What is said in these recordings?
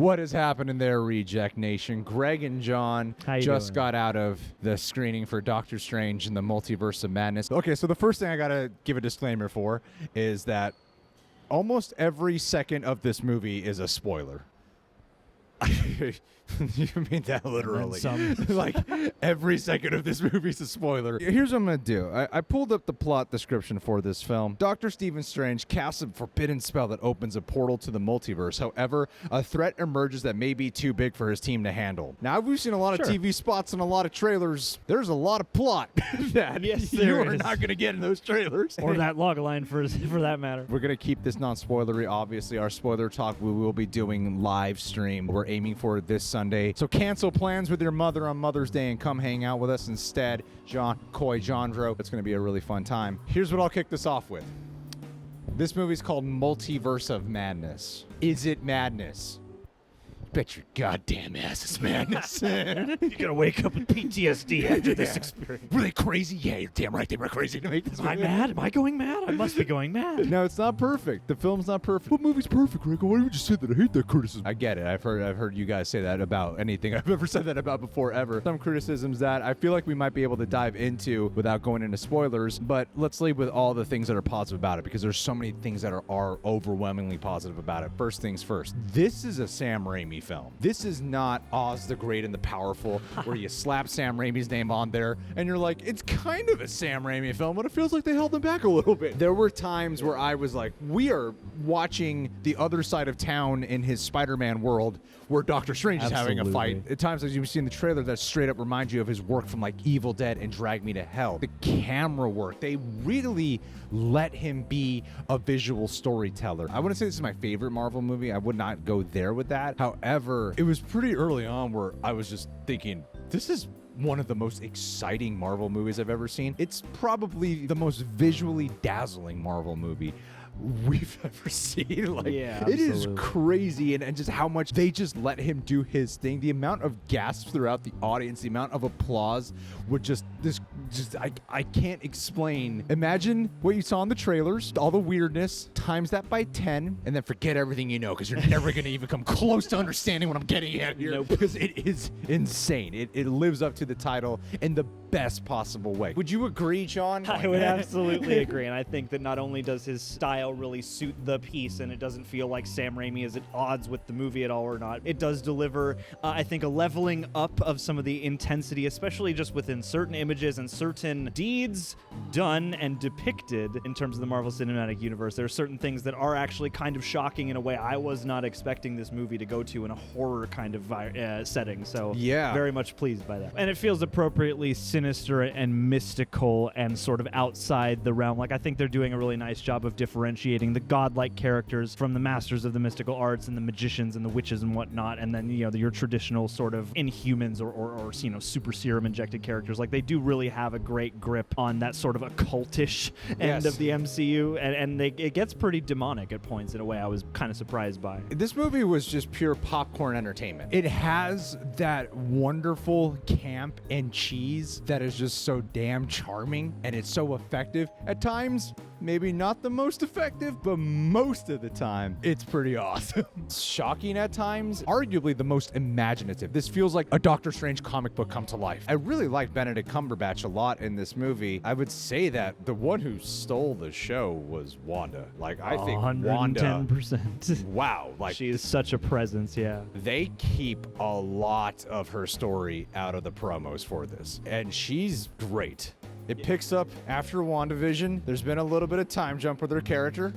What is happening there, Reject Nation? Greg and John just got out of the screening for Doctor Strange in the Multiverse of Madness. Okay, so the first thing I gotta give a disclaimer for is that almost every second of this movie is a spoiler. You mean that literally? Like, every second of this movie is a spoiler. Here's what I'm going to do. I pulled up the plot description for this film. Dr. Stephen Strange casts a forbidden spell that opens a portal to the multiverse. However, a threat emerges that may be too big for his team to handle. Now, we've seen a lot of TV spots and a lot of trailers. There's a lot of plot that you are not going to get in those trailers. Or that log line for that matter. We're going to keep this non-spoilery. Obviously, our spoiler talk we will be doing live stream. We're aiming for this Sunday. So cancel plans with your mother on Mother's Day and come hang out with us instead. John, Coy, Jandro. It's going to be a really fun time. Here's what I'll kick this off with. This movie's called Multiverse of Madness. Is it madness? Bet your goddamn ass it's madness. You're gonna wake up with PTSD after this experience. Were they crazy? Yeah, you're damn right they were crazy to make this movie. Am I mad? Am I going mad? I must be going mad. No, it's not perfect. The film's not perfect. What movie's perfect, Rico? Why would you say that? I hate that criticism. I get it. I've heard you guys say that about anything I've ever said that about before ever. Some criticisms that I feel like we might be able to dive into without going into spoilers, but let's leave with all the things that are positive about it because there's so many things that are overwhelmingly positive about it. First things first. This is a Sam Raimi film. This is not Oz the Great and the Powerful, where you slap Sam Raimi's name on there, and you're like, it's kind of a Sam Raimi film, but it feels like they held him back a little bit. There were times where I was like, we are watching the other side of town in his Spider-Man world, where Doctor Strange is having a fight. At times, as you see in the trailer, that straight up reminds you of his work from like Evil Dead and Drag Me to Hell. The camera work, they really let him be a visual storyteller. I wouldn't say this is my favorite Marvel movie. I would not go there with that. However, it was pretty early on where I was just thinking, this is one of the most exciting Marvel movies I've ever seen. It's probably the most visually dazzling Marvel movie we've ever seen. Like, yeah, it is crazy, and just how much they just let him do his thing. The amount of gasps throughout the audience, the amount of applause would I can't explain. Imagine what you saw in the trailers, all the weirdness, times that by 10, and then forget everything you know, because you're never going to even come close to understanding what I'm getting at here. Nope. Because it is insane. It lives up to the title in the best possible way. Would you agree, John? I would absolutely agree, and I think that not only does his style really suit the piece, and it doesn't feel like Sam Raimi is at odds with the movie at all or not, it does deliver, I think, a leveling up of some of the intensity, especially just within certain images and certain deeds done and depicted in terms of the Marvel Cinematic Universe. There are certain things that are actually kind of shocking in a way I was not expecting this movie to go to in a horror kind of setting, so yeah, very much pleased by that. And it feels appropriately sinister and mystical and sort of outside the realm. Like, I think they're doing a really nice job of differentiating the godlike characters from the masters of the mystical arts and the magicians and the witches and whatnot, and then, you know, your traditional sort of Inhumans or you know, super serum injected characters. Like, they do really have a great grip on that sort of occultish end of the MCU, and it gets pretty demonic at points in a way I was kind of surprised by. This movie was just pure popcorn entertainment. It has that wonderful camp and cheese that is just so damn charming, and it's so effective. At times, maybe not the most effective, but most of the time, it's pretty awesome. Shocking at times, arguably the most imaginative. This feels like a Doctor Strange comic book come to life. I really like Benedict Cumberbatch a lot in this movie. I would say that the one who stole the show was Wanda. Like, I think 110%. Wow. Like, she is such a presence, yeah. They keep a lot of her story out of the promos for this, and she's great. It picks up after WandaVision. There's been a little bit of time jump with her character.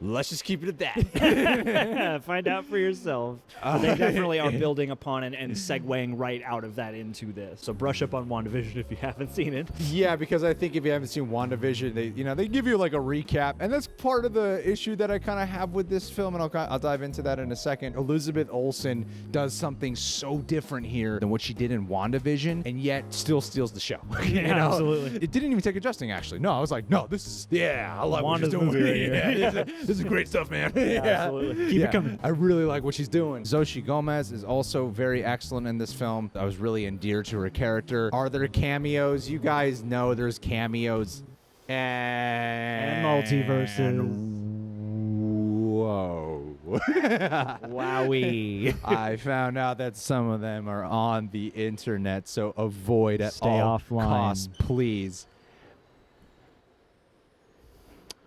Let's just keep it at that. Find out for yourself. They definitely are building upon and segueing right out of that into this. So brush up on WandaVision if you haven't seen it. Yeah, because I think if you haven't seen WandaVision, they give you like a recap, and that's part of the issue that I kind of have with this film, and I'll dive into that in a second. Elizabeth Olsen does something so different here than what she did in WandaVision, and yet still steals the show. Yeah, absolutely. It didn't even take adjusting, actually. No, I was like, no, this is, I love Wanda's what she's doing. movie right here. This is great stuff, man. Absolutely. Keep it coming. I really like what she's doing. Zoe Gomez is also very excellent in this film. I was really endeared to her character. Are there cameos? You guys know there's cameos. And multiverses. Whoa. Wowie. I found out that some of them are on the internet, so avoid at Stay all offline. costs, please.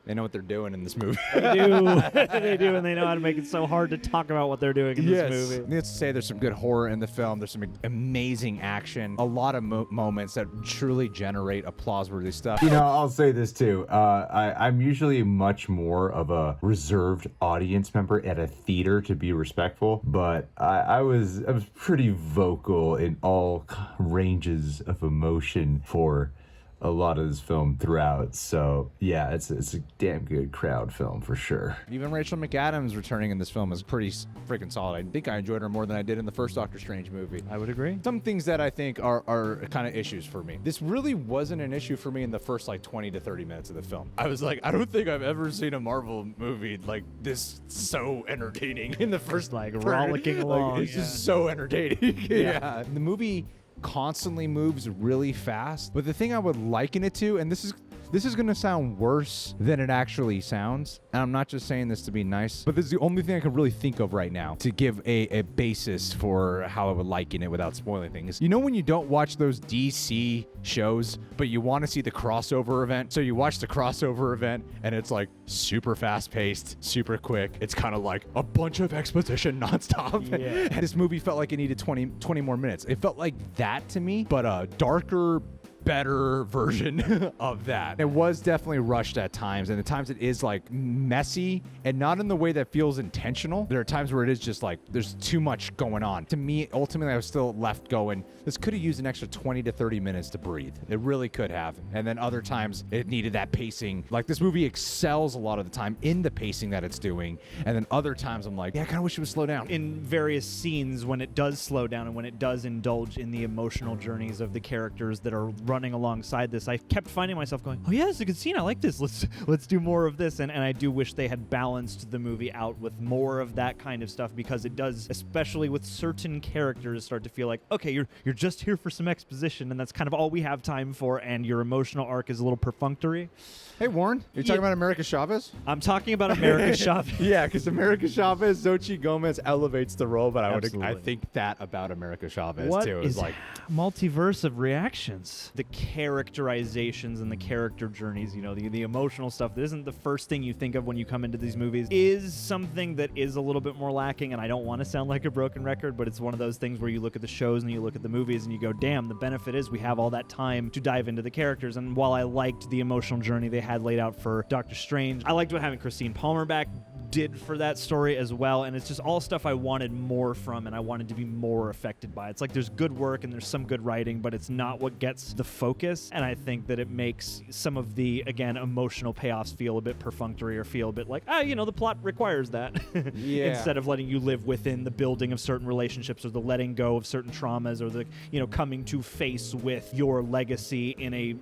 They know what they're doing in this movie. They do. They do, and they know how to make it so hard to talk about what they're doing in this movie. Needless to say, there's some good horror in the film. There's some amazing action. A lot of moments that truly generate applause-worthy stuff. You know, I'll say this too. I'm usually much more of a reserved audience member at a theater, to be respectful, but I was pretty vocal in all ranges of emotion for a lot of this film throughout. So yeah, it's a damn good crowd film for sure. Even Rachel McAdams returning in this film is pretty freaking solid. I think I enjoyed her more than I did in the first Doctor Strange movie. I would agree. Some things that I think are kind of issues for me. This really wasn't an issue for me in the first like 20 to 30 minutes of the film. I was like, I don't think I've ever seen a Marvel movie like this so entertaining in the first like rollicking along. It's just so entertaining. Yeah. The movie constantly moves really fast, but the thing I would liken it to, and this is going to sound worse than it actually sounds, and I'm not just saying this to be nice, but this is the only thing I can really think of right now to give a basis for how I would liken it without spoiling things. You know when you don't watch those DC shows, but you want to see the crossover event? So you watch the crossover event, and it's like super fast-paced, super quick. It's kind of like a bunch of exposition nonstop. Yeah. And this movie felt like it needed 20 more minutes. It felt like that to me, but a darker, better version of that. It was definitely rushed at times, and at times it is like messy, and not in the way that feels intentional. There are times where it is just like there's too much going on. To me, ultimately, I was still left going, this could have used an extra 20 to 30 minutes to breathe. It really could have. And then other times it needed that pacing. Like this movie excels a lot of the time in the pacing that it's doing, and then other times I'm like, yeah, I kind of wish it would slow down. In various scenes, when it does slow down and when it does indulge in the emotional journeys of the characters that are running alongside this, I kept finding myself going, oh yeah, it's a good scene, I like this, let's do more of this. And I do wish they had balanced the movie out with more of that kind of stuff, because it does, especially with certain characters, start to feel like, okay, you're just here for some exposition, and that's kind of all we have time for, and your emotional arc is a little perfunctory. Hey, Warren, you're talking about America Chavez? I'm talking about America Chavez. Yeah, because America Chavez, Xochitl Gomez elevates the role, but I Absolutely. think that about America Chavez What too. is Is like, multiverse of reactions? The characterizations and the character journeys, you know, the emotional stuff that isn't the first thing you think of when you come into these movies, is something that is a little bit more lacking. And I don't want to sound like a broken record, but it's one of those things where you look at the shows and you look at the movies and you go, damn, the benefit is we have all that time to dive into the characters. And while I liked the emotional journey they had laid out for Doctor Strange, I liked what having Christine Palmer back did for that story as well. And it's just all stuff I wanted more from, and I wanted to be more affected by. It's like there's good work and there's some good writing, but it's not what gets the focus. And I think that it makes some of the, again, emotional payoffs feel a bit perfunctory, or feel a bit like, the plot requires that. Yeah. Instead of letting you live within the building of certain relationships, or the letting go of certain traumas, or the, coming to face with your legacy in a,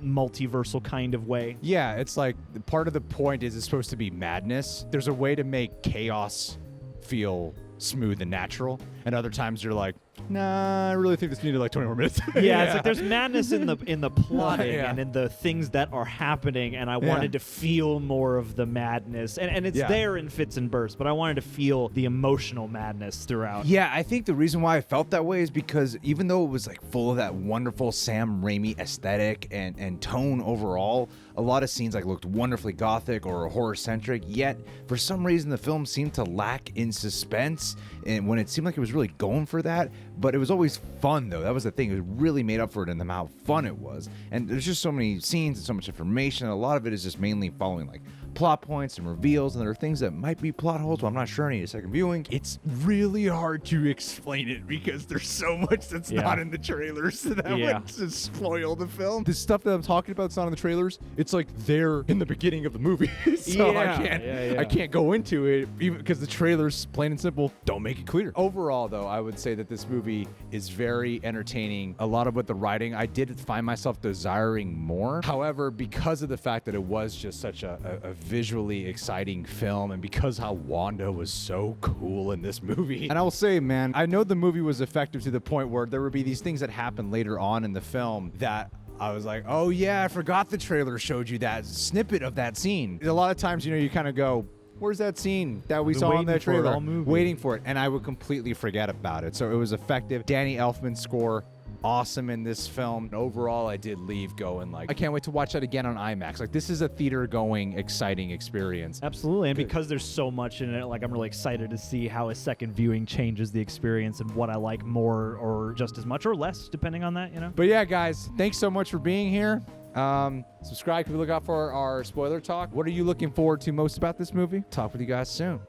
multiversal kind of way. yeah, it's like part of the point is it's supposed to be madness. There's a way to make chaos feel smooth and natural, and other times you're like, nah, I really think this needed like 20 more minutes. Yeah, it's like there's madness in the plotting Yeah. and in the things that are happening, and I wanted to feel more of the madness, and it's there in fits and bursts, but I wanted to feel the emotional madness throughout. Yeah, I think the reason why I felt that way is because even though it was like full of that wonderful Sam Raimi aesthetic and tone overall, a lot of scenes like looked wonderfully gothic or horror centric, yet for some reason the film seemed to lack in suspense, and when it seemed like it was really going for that. But it was always fun, though. That was the thing. It really made up for it in how fun it was. And there's just so many scenes and so much information. And a lot of it is just mainly following like plot points and reveals. And there are things that might be plot holes, but I'm not sure I need a second viewing. It's really hard to explain it because there's so much that's not in the trailers that would just spoil the film. The stuff that I'm talking about that's not in the trailers, it's like there in the beginning of the movie. So I can't go into it even because the trailers, plain and simple, don't make it clear. Overall, though, I would say that this movie is very entertaining. A lot of what the writing, I did find myself desiring more. However, because of the fact that it was just such a visually exciting film, and because how Wanda was so cool in this movie, and I will say, man, I know the movie was effective to the point where there would be these things that happened later on in the film that I was like, oh yeah, I forgot the trailer showed you that snippet of that scene. A lot of times, you kind of go, Where's that scene that we Been saw in the waiting for it trailer? all movie. Waiting for it, and I would completely forget about it. So it was effective. Danny Elfman's score, awesome in this film. Overall, I did leave going like, I can't wait to watch that again on IMAX. Like, this is a theater-going, exciting experience. Absolutely, and because there's so much in it, like I'm really excited to see how a second viewing changes the experience and what I like more or just as much or less, depending on that, you know? But yeah, guys, thanks so much for being here. Subscribe to look out for our spoiler talk. What are you looking forward to most about this movie? Talk with you guys soon.